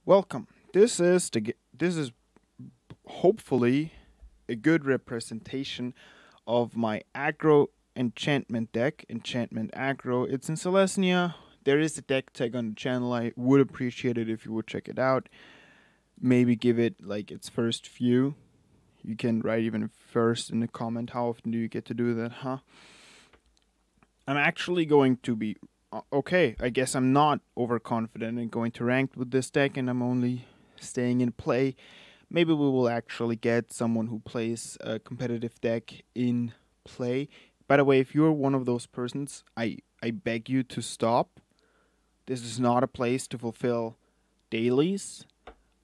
Welcome. This is hopefully a good representation of my aggro enchantment deck, enchantment aggro. It's in Selesnia. There is a deck tag on the channel. I would appreciate it if you would check it out. Maybe give it like its first view. You can write even first in the comment. How often do you get to do that, huh? I'm actually going to be okay. I guess I'm not overconfident in going to ranked with this deck, and I'm only staying in play. Maybe we will actually get someone who plays a competitive deck in play. By the way, if you're one of those persons, I beg you to stop. This is not a place to fulfill dailies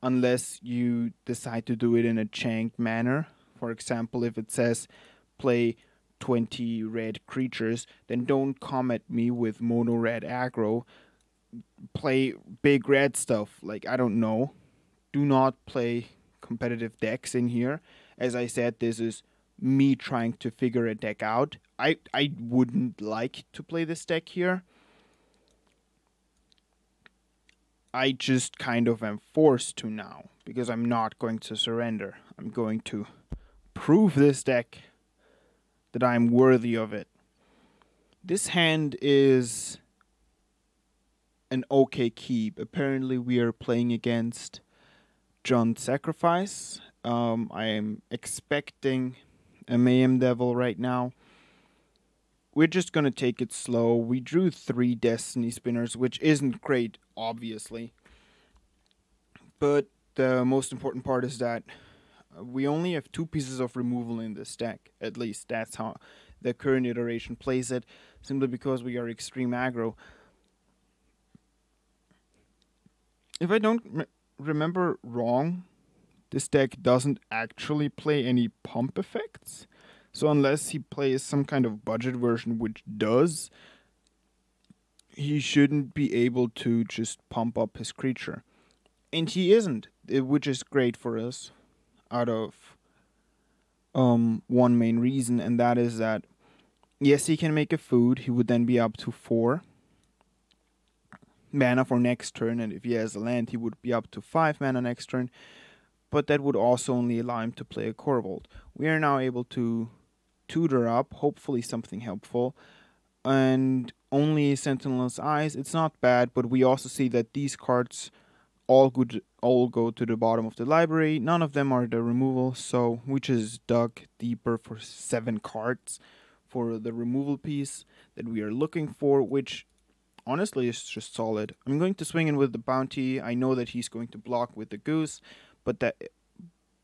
unless you decide to do it in a chanked manner. For example, if it says play 20 red creatures, then don't come at me with mono red aggro. Play big red stuff. Like, I don't know. Do not play competitive decks in here. As I said, this is me trying to figure a deck out. I wouldn't like to play this deck here. I just kind of am forced to now because I'm not going to surrender. I'm going to prove this deck that I'm worthy of it. This hand is an okay keep. Apparently we are playing against John's Sacrifice. I am expecting a Mayhem Devil right now. We're just going to take it slow. We drew 3 Destiny Spinners, which isn't great, obviously. But the most important part is that we only have 2 pieces of removal in this deck. At least that's how the current iteration plays it, simply because we are extreme aggro. If I don't remember wrong, this deck doesn't actually play any pump effects. So unless he plays some kind of budget version which does, he shouldn't be able to just pump up his creature. And he isn't, which is great for us out of one main reason, and that is that yes, he can make a food. He would then be up to 4 mana for next turn, and if he has a land, he would be up to 5 mana next turn. But that would also only allow him to play a Corvold. We are now able to tutor up, hopefully something helpful, and only Sentinel's Eyes. It's not bad, but we also see that these cards all go to the bottom of the library. None of them are the removal, so we just dug deeper for 7 cards for the removal piece that we are looking for, which honestly is just solid. I'm going to swing in with the bounty. I know that he's going to block with the goose, but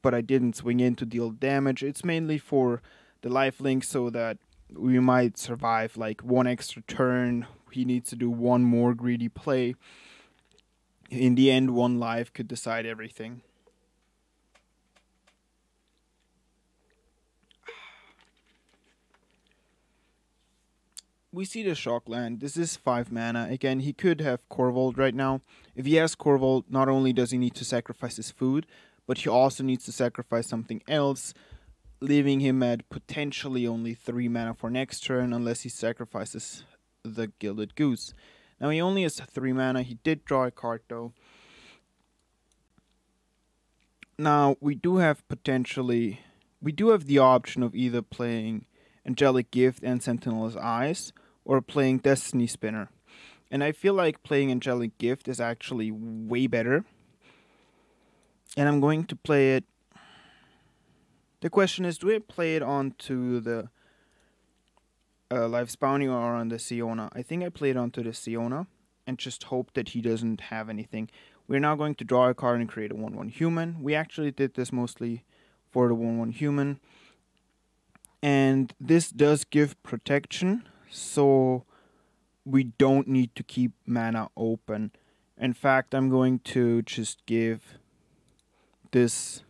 I didn't swing in to deal damage. It's mainly for the lifelink so that we might survive like 1 extra turn. He needs to do 1 more greedy play. In the end, 1 life could decide everything. We see the shock land. This is 5 mana. Again, he could have Corvold right now. If he has Corvold, not only does he need to sacrifice his food, but he also needs to sacrifice something else, leaving him at potentially only 3 mana for next turn unless he sacrifices the Gilded Goose. Now he only has 3 mana. He did draw a card though. Now we do have the option of either playing Angelic Gift and Sentinel's Eyes, or playing Destiny Spinner. And I feel like playing Angelic Gift is actually way better. And I'm going to play it. The question is, do I play it onto the Life's Bounty or on the Siona? I think I play it onto the Siona and just hope that he doesn't have anything. We're now going to draw a card and create a 1/1 human. We actually did this mostly for the 1/1 human. And this does give protection, so we don't need to keep mana open. In fact, I'm going to just give this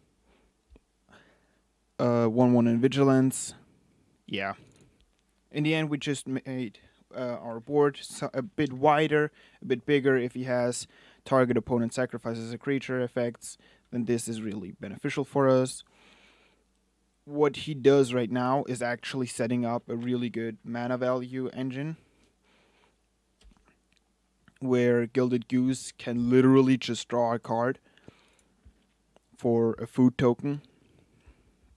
1/1 in vigilance. Yeah. In the end, we just made our board a bit wider, a bit bigger. If he has target opponent sacrifices a creature effects, then this is really beneficial for us. What he does right now is actually setting up a really good mana value engine. where Gilded Goose can literally just draw a card for a food token.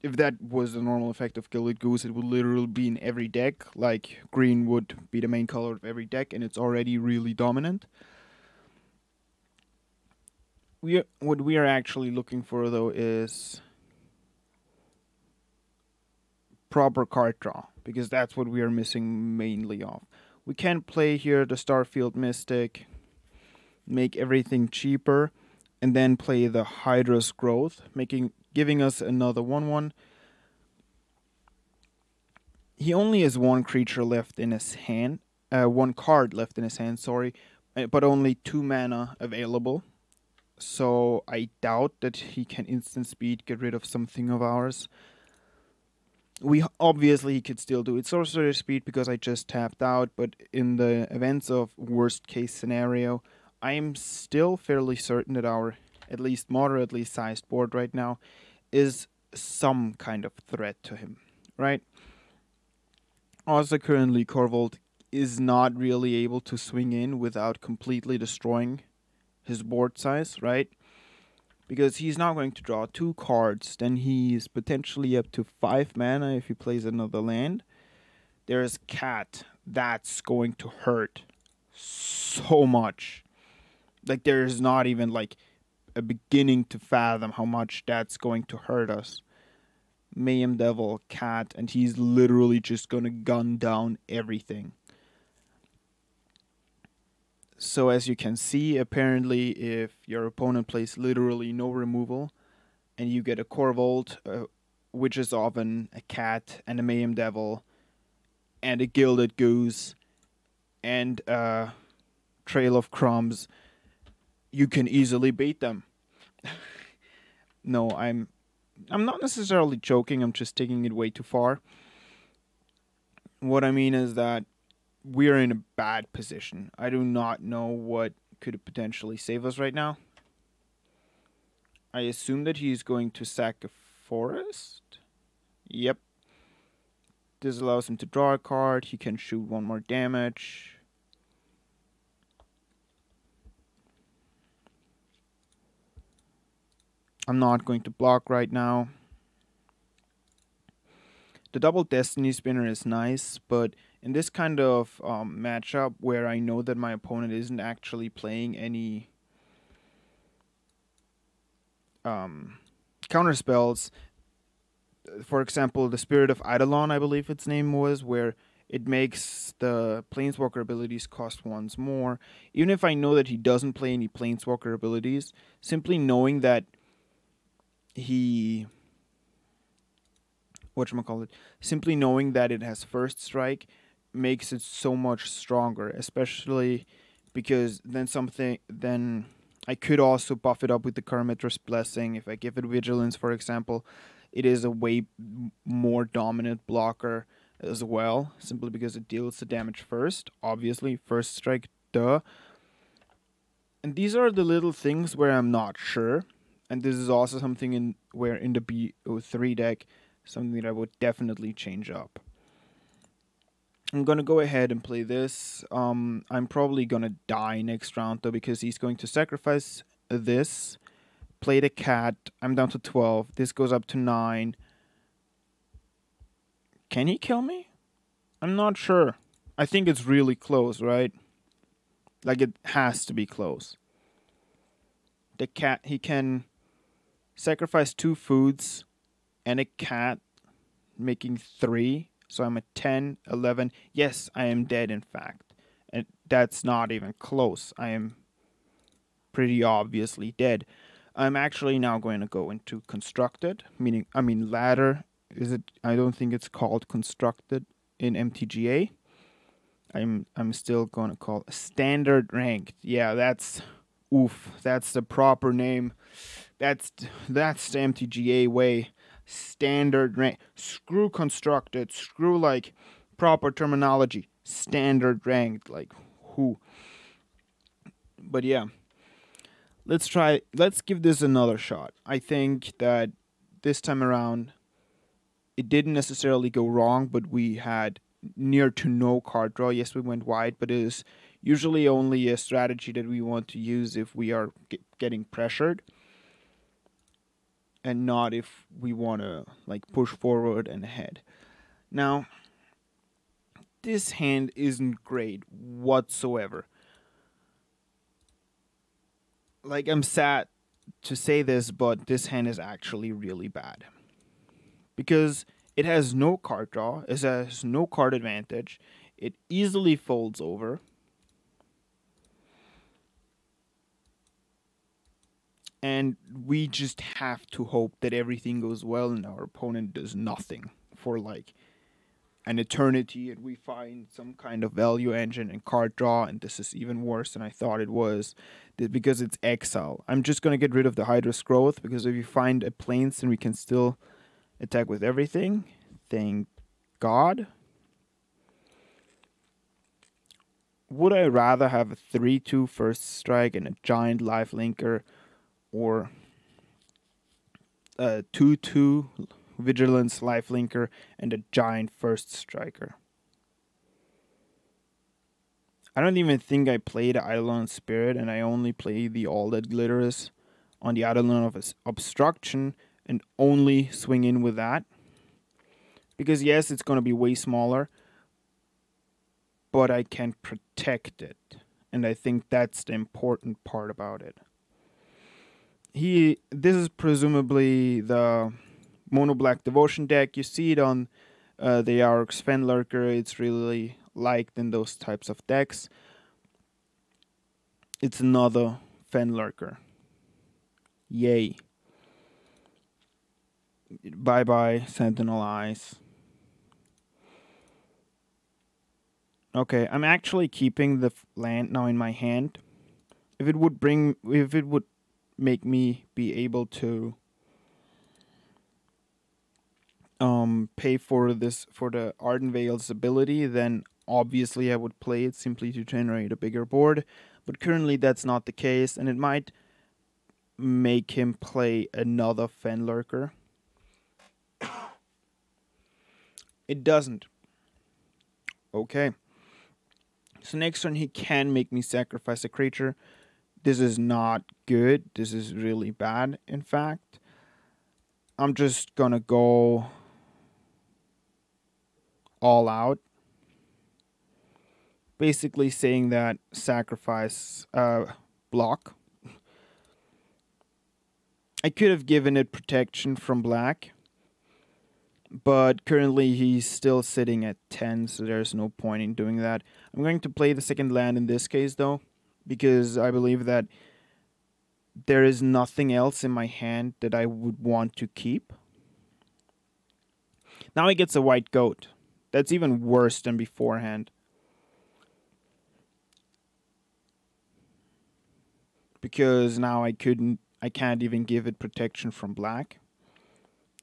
If that was the normal effect of Gilded Goose, it would literally be in every deck. Like, green would be the main color of every deck, and it's already really dominant. What we are actually looking for, though, is proper card draw, because that's what we are missing mainly of. We can play here the Starfield Mystic, make everything cheaper, and then play the Hydra's Growth, giving us another 1/1. He only has one creature left in his hand, one card left in his hand, sorry, but only 2 mana available. So I doubt that he can instant speed get rid of something of ours. He could still do it sorcerer speed because I just tapped out, but in the events of worst case scenario, I am still fairly certain that our at least moderately sized board right now is some kind of threat to him, right? Also, currently Corvold is not really able to swing in without completely destroying his board size, right? Because he's now going to draw 2 cards, then he's potentially up to 5 mana if he plays another land. There's Cat. That's going to hurt so much. Like, there's not even like a beginning to fathom how much that's going to hurt us. Mayhem Devil, Cat, and he's literally just gonna gun down everything. So as you can see, apparently if your opponent plays literally no removal and you get a Corvold, which is often a Cat and a Mayhem Devil and a Gilded Goose and a Trail of Crumbs, you can easily beat them. No, I'm not necessarily joking, I'm just taking it way too far. What I mean is that we're in a bad position. I do not know what could potentially save us right now. I assume that he's going to sack a forest. Yep. This allows him to draw a card. He can shoot 1 more damage. I'm not going to block right now. The double Destiny Spinner is nice, but in this kind of matchup where I know that my opponent isn't actually playing any counter spells, for example, the Spirit of Eidolon, I believe its name was, where it makes the Planeswalker abilities cost 1 more. Even if I know that he doesn't play any Planeswalker abilities, simply knowing that simply knowing that it has first strike makes it so much stronger, especially because then I could also buff it up with the Karametra's Blessing. If I give it Vigilance, for example, it is a way more dominant blocker as well, simply because it deals the damage first. Obviously, first strike, duh. And these are the little things where I'm not sure. And this is also something where in the BO3 deck, something that I would definitely change up. I'm going to go ahead and play this. I'm probably going to die next round, though, because he's going to sacrifice this, play the Cat. I'm down to 12. This goes up to 9. Can he kill me? I'm not sure. I think it's really close, right? Like, it has to be close. The Cat, he can sacrifice 2 foods and a Cat, making 3. So I'm at 10, 11. Yes, I am dead, in fact. And that's not even close. I am pretty obviously dead. I'm actually now going to go into constructed, ladder. I don't think it's called constructed in MTGA. I'm still going to call it standard ranked. Yeah, that's the proper name. That's the MTGA way. Standard rank. Screw constructed. Screw like proper terminology. Standard ranked. Like who? But yeah. Let's give this another shot. I think that this time around it didn't necessarily go wrong, but we had near to no card draw. Yes, we went wide, but it is Usually only a strategy that we want to use if we are getting pressured, and not if we want to like push forward and ahead. Now, this hand isn't great whatsoever. Like, I'm sad to say this, but this hand is actually really bad. Because it has no card draw, it has no card advantage, it easily folds over. And we just have to hope that everything goes well and our opponent does nothing for like an eternity, and we find some kind of value engine and card draw, and this is even worse than I thought it was, because it's exile. I'm just going to get rid of the Hydra's growth, because if you find a plains, then we can still attack with everything. Thank God. Would I rather have a 3/2 first strike and a giant life linker, or a 2/2 vigilance life linker and a giant first striker? I don't even think I played Eidolon Spirit, and I only play the All That Glitters on the Eidolon of Obstruction and only swing in with that. Because yes, it's going to be way smaller, but I can protect it. And I think that's the important part about it. This is presumably the Mono Black Devotion deck. You see it on the Yarok's Fenlurker. It's really liked in those types of decks. It's another Fenlurker. Yay. Bye bye, Sentinel Eyes. Okay, I'm actually keeping the land now in my hand. If it would make me be able to pay for the Arden Veil's ability, then obviously I would play it simply to generate a bigger board. But currently that's not the case, and it might make him play another Fenlurker. It doesn't. Okay. So next turn he can make me sacrifice a creature. This is not good. This is really bad, in fact. I'm just gonna go all out. Basically saying that sacrifice block. I could have given it protection from black, but currently he's still sitting at 10, so there's no point in doing that. I'm going to play the second land in this case, though, because I believe that there is nothing else in my hand that I would want to keep. Now he gets a white goat. That's even worse than beforehand. Because now I can't even give it protection from black.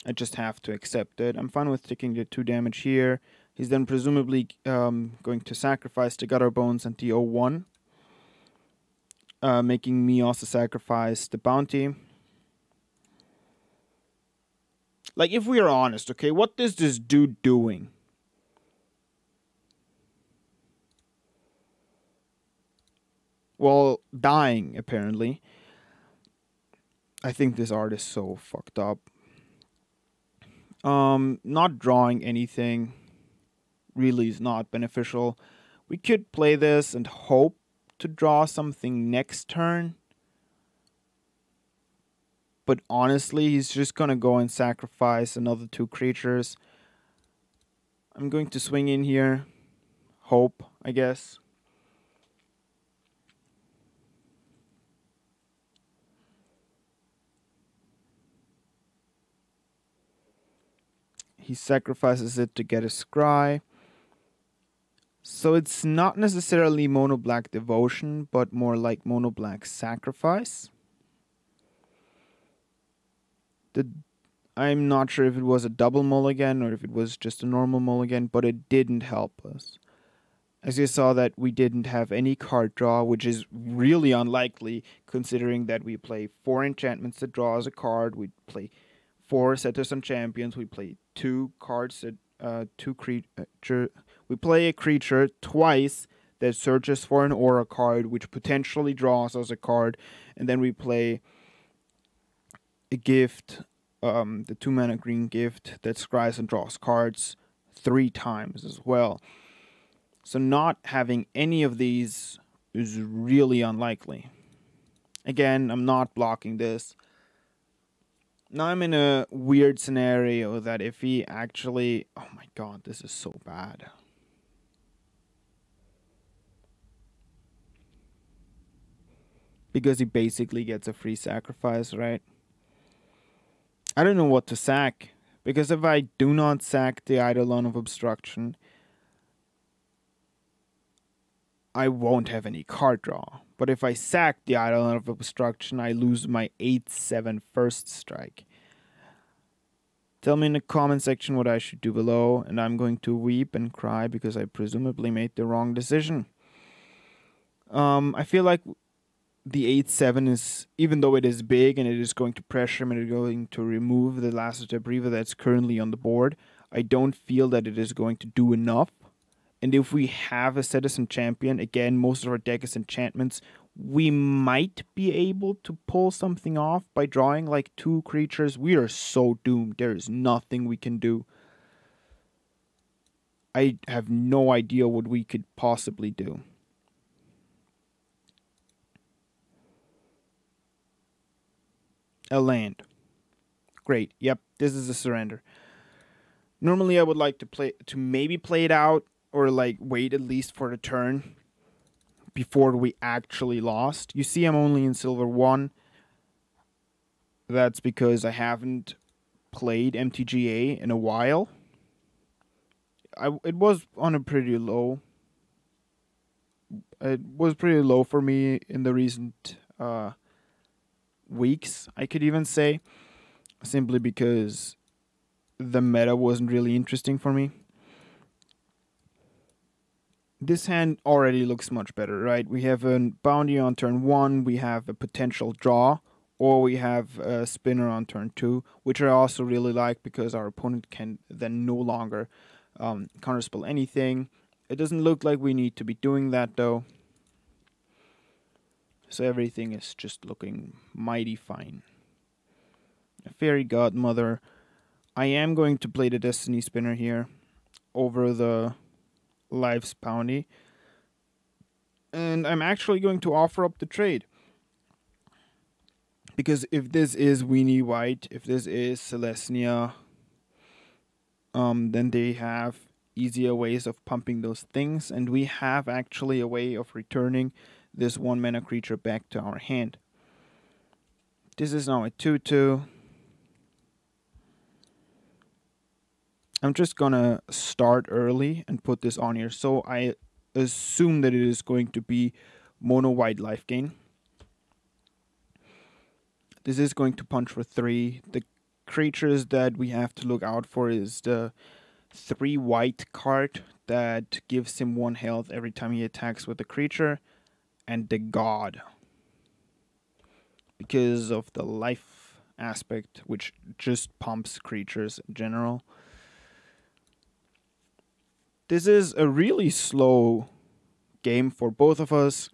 I just have to accept it. I'm fine with taking the 2 damage here. He's then presumably going to sacrifice the Gutter Bones and the 0/1. Making me also sacrifice the bounty. Like, if we are honest, okay, what is this dude doing? Well, dying, apparently. I think this art is so fucked up. Not drawing anything really is not beneficial. We could play this and hope to draw something next turn. But honestly, he's just gonna go and sacrifice another 2 creatures. I'm going to swing in here. Hope, I guess. He sacrifices it to get a scry. So it's not necessarily Mono Black Devotion, but more like Mono Black Sacrifice. I'm not sure if it was a double mulligan or if it was just a normal mulligan, but it didn't help us. As you saw, that we didn't have any card draw, which is really unlikely considering that we play 4 enchantments that draw as a card, we play 4 Setters on Champions, we play 2 cards that we play a creature twice that searches for an aura card, which potentially draws us a card, and then we play a gift, the 2-mana green gift that scries and draws cards 3 times as well. So not having any of these is really unlikely. Again, I'm not blocking this. Now I'm in a weird scenario that if he actually... Oh my god, this is so bad. Because he basically gets a free sacrifice, right? I don't know what to sack. Because if I do not sack the Eidolon of Obstruction, I won't have any card draw. But if I sack the Eidolon of Obstruction, I lose my 8/7 first strike. Tell me in the comment section what I should do below, and I'm going to weep and cry because I presumably made the wrong decision. I feel like the 8/7 is, even though it is big and it is going to pressure him and it's going to remove the Lasso Debriva that's currently on the board, I don't feel that it is going to do enough. And if we have a Citizen Champion, again, most of our deck is enchantments, we might be able to pull something off by drawing like 2 creatures. We are so doomed. There is nothing we can do. I have no idea what we could possibly do. A land. Great. Yep, this is a surrender. Normally I would like to maybe play it out or like wait at least for the turn before we actually lost. You see I'm only in silver 1. That's because I haven't played MTGA in a while. It was on a pretty low. It was pretty low for me in the recent weeks, I could even say. Simply because the meta wasn't really interesting for me. This hand already looks much better, right? We have a bounty on turn 1, we have a potential draw, or we have a spinner on turn 2, which I also really like because our opponent can then no longer counterspell anything. It doesn't look like we need to be doing that though. So everything is just looking mighty fine. A Fairy Godmother. I am going to play the Destiny Spinner here over the Life's Bounty. And I'm actually going to offer up the trade. Because if this is Weenie White, if this is Selesnia, then they have easier ways of pumping those things. And we have actually a way of returning this 1-mana creature back to our hand. This is now a 2/2. I'm just gonna start early and put this on here. So I assume that it is going to be mono white life gain. This is going to punch for 3. The creatures that we have to look out for is the 3 white card that gives him 1 health every time he attacks with a creature, and the God, because of the life aspect, which just pumps creatures in general. This is a really slow game for both of us.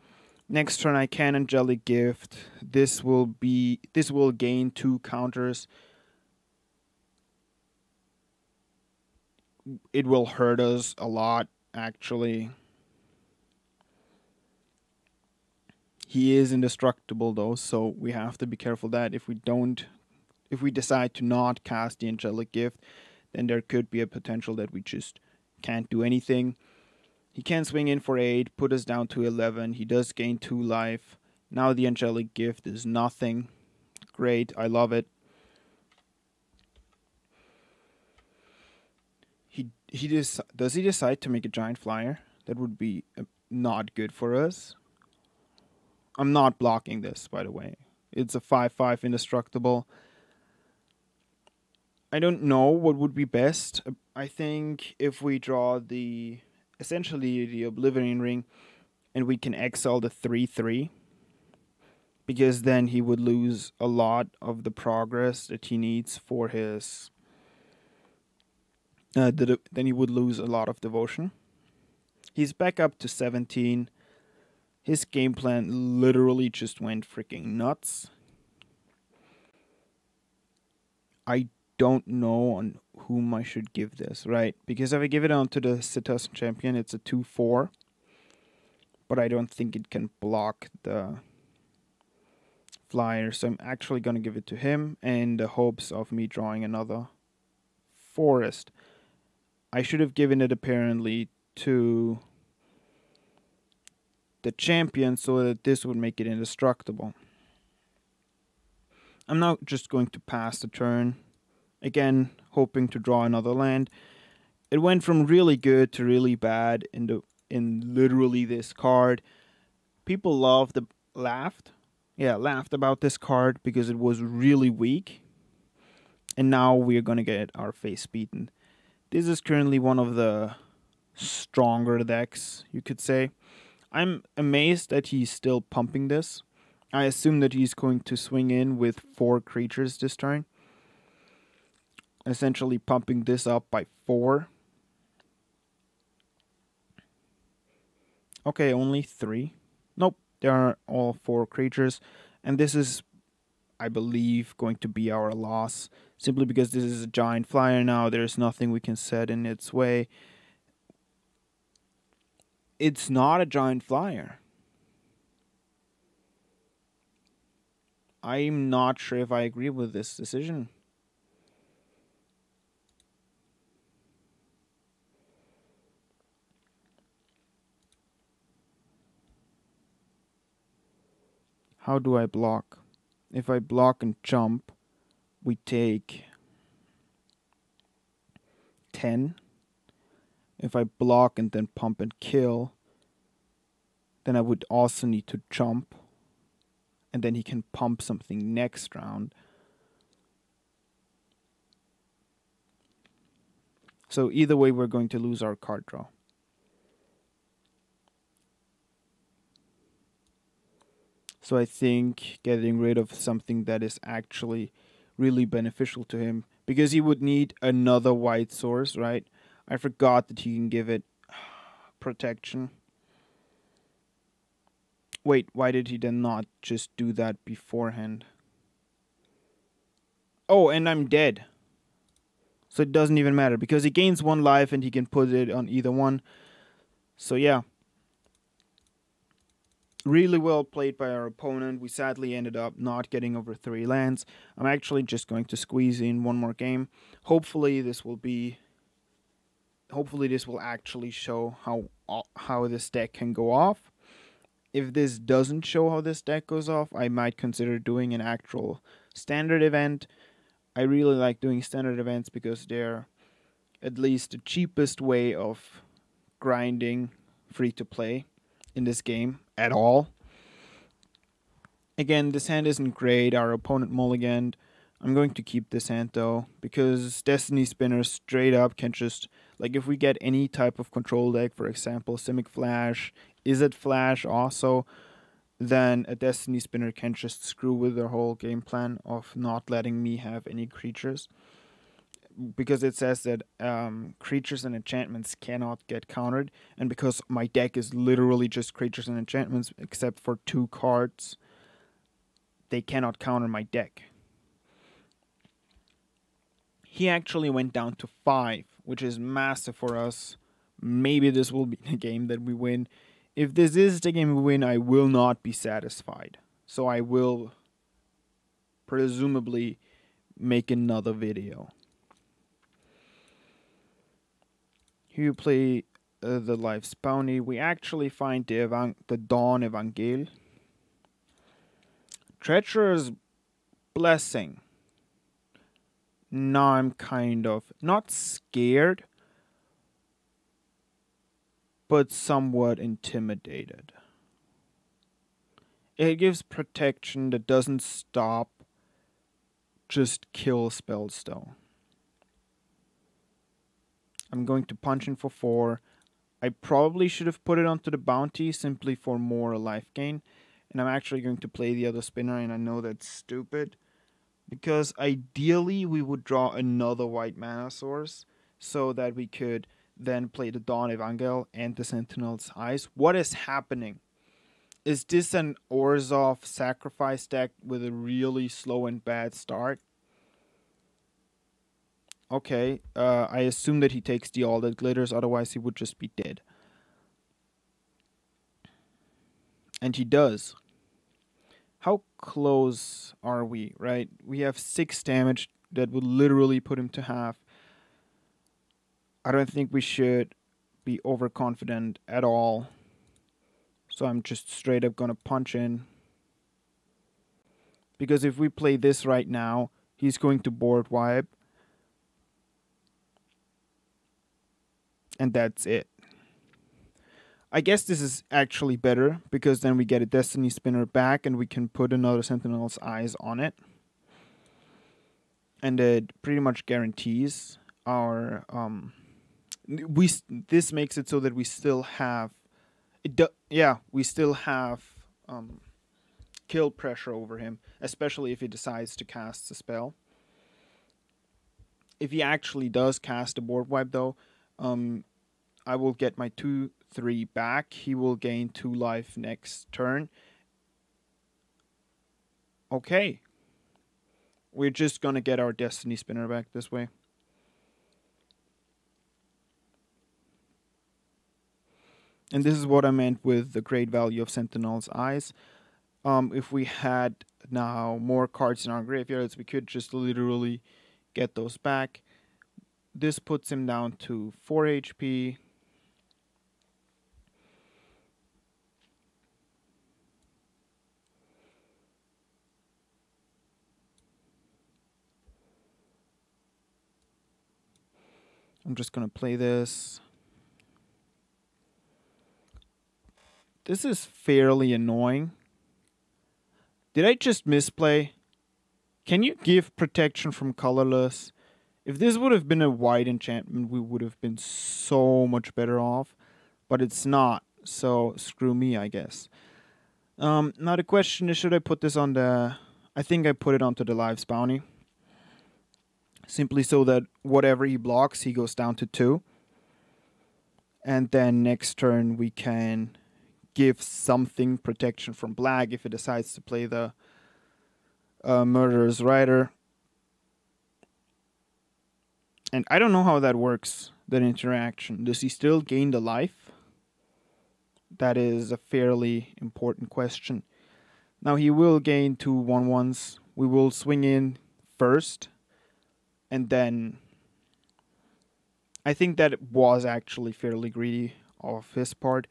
Next turn I can Angelic Gift. This will gain 2 counters. It will hurt us a lot, actually. He is indestructible though, so we have to be careful that if we decide to not cast the Angelic Gift, then there could be a potential that we just can't do anything. He can swing in for 8, put us down to 11. He does gain 2 life. Now the Angelic Gift is nothing. Great, I love it. Does he decide to make a Giant Flyer? That would be not good for us. I'm not blocking this, by the way. It's a 5/5 indestructible. I don't know what would be best. I think if we draw essentially the Oblivion Ring, and we can exile the 3/3, because then he would lose a lot of the progress that he needs for his. Then he would lose a lot of devotion. He's back up to 17. His game plan literally just went freaking nuts. I don't know on whom I should give this, right? Because if I give it on to the Citizen Champion, it's a 2-4. But I don't think it can block the flyer. So I'm actually going to give it to him in the hopes of me drawing another forest. I should have given it apparently to the champion so that this would make it indestructible. I'm now just going to pass the turn. Again, hoping to draw another land. It went from really good to really bad in literally this card. People laughed about this card because it was really weak. And now we're going to get our face beaten. This is currently one of the stronger decks, you could say. I'm amazed that he's still pumping this. I assume that he's going to swing in with 4 creatures this turn. Essentially pumping this up by 4. Okay, only 3. Nope, there are all 4 creatures. And this is, I believe, going to be our loss. Simply because this is a giant flyer now. There's nothing we can set in its way. It's not a giant flyer. I'm not sure if I agree with this decision. How do I block? If I block and jump, we take 10. If I block and then pump and kill, then I would also need to jump. And then he can pump something next round. So either way, we're going to lose our card draw. So I think getting rid of something that is actually really beneficial to him, because he would need another white source, right? I forgot that he can give it protection. Wait, why did he then not just do that beforehand? Oh, and I'm dead. So it doesn't even matter, because he gains 1 life and he can put it on either one. So yeah. Really well played by our opponent. We sadly ended up not getting over 3 lands. I'm actually just going to squeeze in 1 more game. Hopefully this will actually show how this deck can go off. If this doesn't show how this deck goes off, I might consider doing an actual standard event. I really like doing standard events because they're at least the cheapest way of grinding free to play in this game at all. Again, this hand isn't great. Our opponent mulliganed. I'm going to keep this hand though, because Destiny Spinner straight up can just, like, if we get any type of control deck, for example, Simic Flash, Izzet Flash also, then a Destiny Spinner can just screw with their whole game plan of not letting me have any creatures. Because it says that creatures and enchantments cannot get countered, and because my deck is literally just creatures and enchantments except for 2 cards, they cannot counter my deck. He actually went down to 5, which is massive for us. Maybe this will be the game that we win. If this is the game we win, I will not be satisfied. So I will presumably make another video. Here you play the Life's Bounty. We actually find the Dawn Evangel. Treacherous Blessing. Now I'm kind of not scared, but somewhat intimidated. It gives protection that doesn't stop, just kill Spellstone. I'm going to punch in for 4. I probably should have put it onto the bounty simply for more life gain. And I'm actually going to play the other spinner, and I know that's stupid. Because ideally we would draw another white mana source so that we could then play the Dawn Evangel and the Sentinel's Eyes. What is happening? Is this an Orzhov sacrifice deck with a really slow and bad start? Okay, I assume that he takes the All That Glitters, otherwise he would just be dead. And he does. How close are we, right? We have 6 damage that would literally put him to half. I don't think we should be overconfident at all. So I'm just straight up gonna punch in. Because if we play this right now, he's going to board wipe. And that's it. I guess this is actually better, because then we get a Destiny Spinner back and we can put another Sentinel's Eyes on it. And it pretty much guarantees our... this makes it so that we still have... we still have kill pressure over him, especially if he decides to cast a spell. If he actually does cast a board wipe, though, I will get my 2/3 back. He will gain 2 life next turn. Okay. We're just gonna get our Destiny Spinner back this way. And this is what I meant with the great value of Sentinel's Eyes. If we had now more cards in our graveyards, we could just literally get those back. This puts him down to 4 HP. I'm just gonna play this. This is fairly annoying. Did I just misplay? Can you give protection from colorless? If this would have been a white enchantment, we would have been so much better off. But it's not, so screw me, I guess. Now the question is, should I put this on the... I think I put it onto the Lives Bounty. Simply so that whatever he blocks, he goes down to 2. And then next turn we can give something protection from black if it decides to play the Murderer's Rider. And I don't know how that works, that interaction. Does he still gain the life? That is a fairly important question. Now he will gain 2 1/1s. We will swing in first. And then I think that it was actually fairly greedy of his part.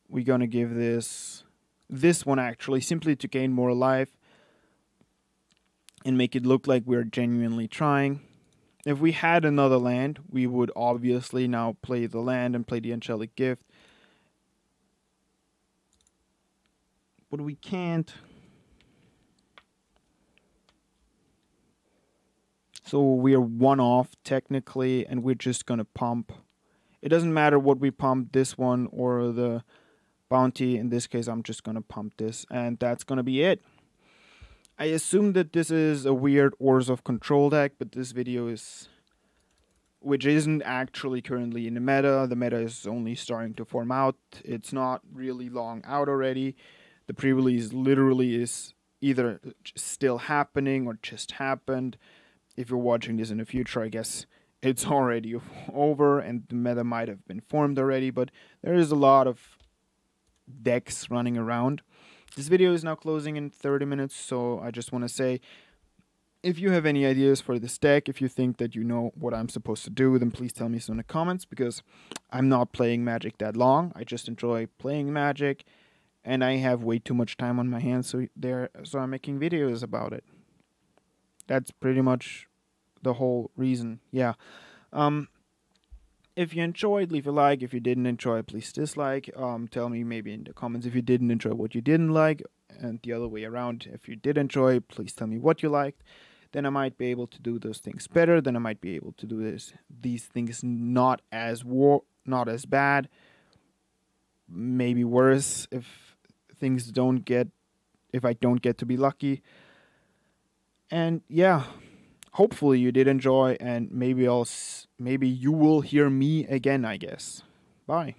We're gonna give this one actually simply to gain more life and make it look like we're genuinely trying. If we had another land, we would obviously now play the land and play the Angelic Gift. But we can't. So we are 1 off technically, and we're just gonna pump. It doesn't matter what we pump, this one or the bounty. In this case, I'm just gonna pump this, and that's gonna be it. I assume that this is a weird Orzhov control deck, but this video is... which isn't actually currently in the meta. The meta is only starting to form out. It's not really long out already. The pre-release literally is either still happening or just happened. If you're watching this in the future, I guess it's already over and the meta might have been formed already, but there is a lot of decks running around. This video is now closing in 30 minutes, so I just want to say, if you have any ideas for this deck, if you think that you know what I'm supposed to do, then please tell me so in the comments, because I'm not playing Magic that long. I just enjoy playing Magic, and I have way too much time on my hands, so I'm making videos about it. That's pretty much the whole reason. Yeah. If you enjoyed, leave a like. If you didn't enjoy, please dislike. Tell me maybe in the comments if you didn't enjoy what you didn't like, and the other way around. If you did enjoy, please tell me what you liked. Then I might be able to do those things better. Then I might be able to do these things not as bad. Maybe worse if I don't get to be lucky. And yeah, hopefully you did enjoy, and maybe you will hear me again, I guess. Bye.